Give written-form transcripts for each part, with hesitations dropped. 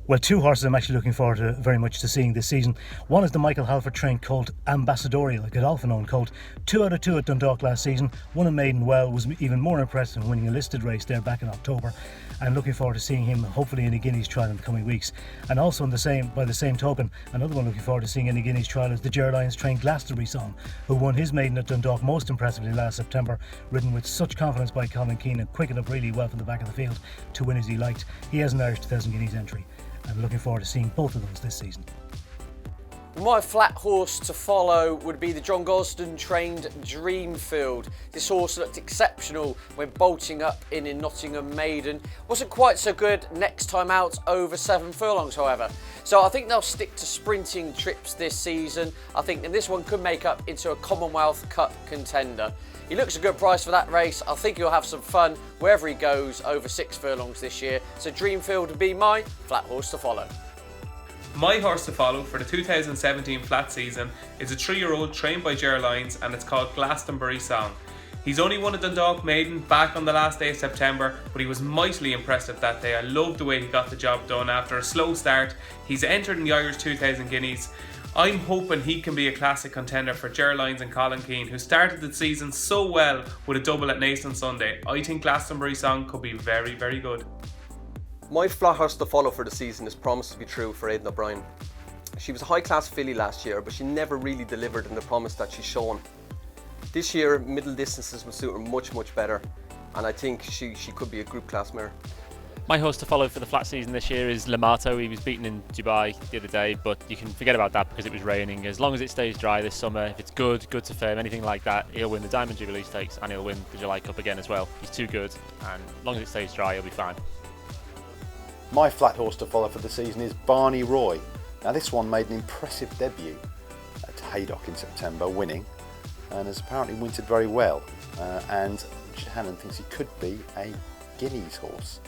Well, two horses I'm actually looking forward to very much to seeing this season. One is the Michael Halford trained colt Ambassadorial, a Godolphin-owned colt. 2 out of 2 at Dundalk last season. Won a maiden well, was even more impressive in winning a listed race there back in October. And looking forward to seeing him hopefully in a Guineas trial in the coming weeks. And also by the same token, another one looking forward to seeing in a Guineas trial is the Gerlines trained Glastonbury Song, who won his maiden at Dundalk most impressively last September, ridden with such confidence by Colin Keane and quickened up really well from the back of the field to win as he liked. He has an Irish 2000 Guineas entry. I'm looking forward to seeing both of those this season. My flat horse to follow would be the John Gosden trained Dreamfield. This horse looked exceptional when bolting up in Nottingham Maiden. Wasn't quite so good next time out over 7 furlongs, however. So I think they'll stick to sprinting trips this season. I think that this one could make up into a Commonwealth Cup contender. He looks a good price for that race. I think he'll have some fun wherever he goes over 6 furlongs this year. So Dreamfield would be my flat horse to follow. My horse to follow for the 2017 flat season is a 3-year-old trained by Gerlines, and it's called Glastonbury Song. He's only won a Dundalk maiden back on the last day of September, but he was mightily impressive that day. I loved the way he got the job done after a slow start. He's entered in the Irish 2000 Guineas. I'm hoping he can be a classic contender for Gerlines and Colin Keane, who started the season so well with a double at Naas on Sunday. I think Glastonbury Song could be very, very good. My flat horse to follow for the season is promised to be true for Aidan O'Brien. She was a high-class filly last year, but she never really delivered in the promise that she's shown. This year, middle distances will suit her much, much better, and I think she could be a group class mare. My horse to follow for the flat season this year is Limato. He was beaten in Dubai the other day, but you can forget about that because it was raining. As long as it stays dry this summer, if it's good to firm, anything like that, he'll win the Diamond Jubilee Stakes and he'll win the July Cup again as well. He's too good, and as long as it stays dry, he'll be fine. My flat horse to follow for the season is Barney Roy. Now this one made an impressive debut at Haydock in September, winning, and has apparently wintered very well. And Richard Hannon thinks he could be a Guineas horse,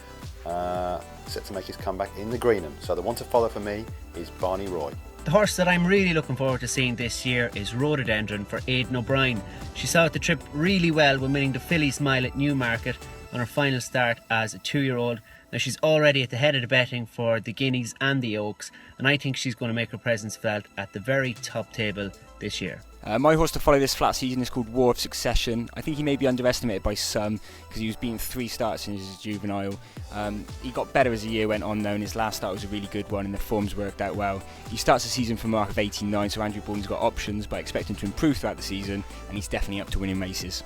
set to make his comeback in the Greenham. So the one to follow for me is Barney Roy. The horse that I'm really looking forward to seeing this year is Rhododendron for Aidan O'Brien. She started the trip really well when winning the Fillies Mile at Newmarket on her final start as a 2-year-old. Now she's already at the head of the betting for the Guineas and the Oaks, and I think she's going to make her presence felt at the very top table this year. My horse to follow this flat season is called War of Succession. I think he may be underestimated by some because he was beaten 3 starts in his juvenile. He got better as the year went on though, and his last start was a really good one and the forms worked out well. He starts the season from a mark of 89, so Andrew Bourne's got options, but I expect him to improve throughout the season, and he's definitely up to winning races.